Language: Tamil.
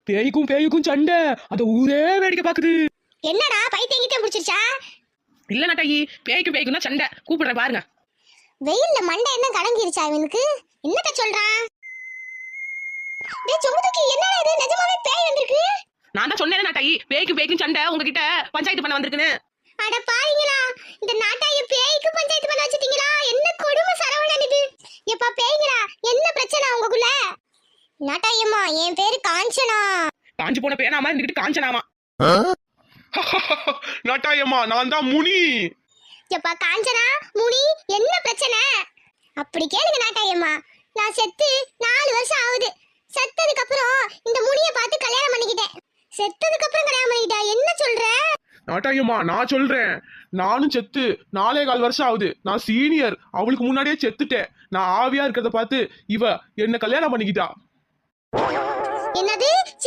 பேய்க்கும் சண்டை, அத ஊரே வேடிக்கை பாக்குது. என்னடா பைத்தியம் பிடிச்சிருச்சா? இல்ல நாட்டாயி, பேய்க்கும் தான் சண்டை. கூப்பிடுறேன் பாருங்க. வெயில்ல மண்டை என்ன கடங்கிருச்சா இவனுக்கு? என்னத்த சொல்றான்? டேய் சொமுதுக்கு, என்னடா இது? நிஜமாவே பேய் வந்திருக்கு? நான் தான் சொன்னேன் நாட்டாயி, பேய்க்கும் சண்டை உங்ககிட்ட பஞ்சாயத்து பண்ண வந்திருக்குன்னு. அட பாருங்களா, இந்த நாட்டாய பேய்க்கு பஞ்சாயத்து பண்ண வச்சிட்டீங்களா? என்ன கொடுமை சரவணன் இது. எப்பா பேய்ங்களா, என்ன பிரச்சனை உங்களுக்குள்ள? நாட்டாயம்மா, என் பேரு காஞ்சனா. காஞ்சு போன பேனாமா இருந்துகிட்டு காஞ்சனாமா. நாட்டாயம்மா, நான் தான் முனி. எப்பா காஞ்சனா, முனி, என்ன பிரச்சனை? அப்படி கேளுங்க நாட்டாயம்மா. நான் செத்து 4 வருஷம் ஆகுது. செத்ததுக்கு அப்புறம் இந்த முனியை பார்த்து கல்யாணம் பண்ணிக்கிட்டேன். செத்ததுக்கு அப்புறம் கல்யாணம் பண்ணிக்கிட்டா? என்ன சொல்ற? நாட்டாயம்மா, நான் சொல்றேன். நானும் செத்து 4.25 வருஷம் ஆகுது. நான் சீனியர், அவளுக்கு முன்னாடியே செத்துட்டேன். நான் ஆவியா இருக்கிறத பார்த்து இவ என்ன கல்யாணம் பண்ணிக்கிட்டா. என்னது?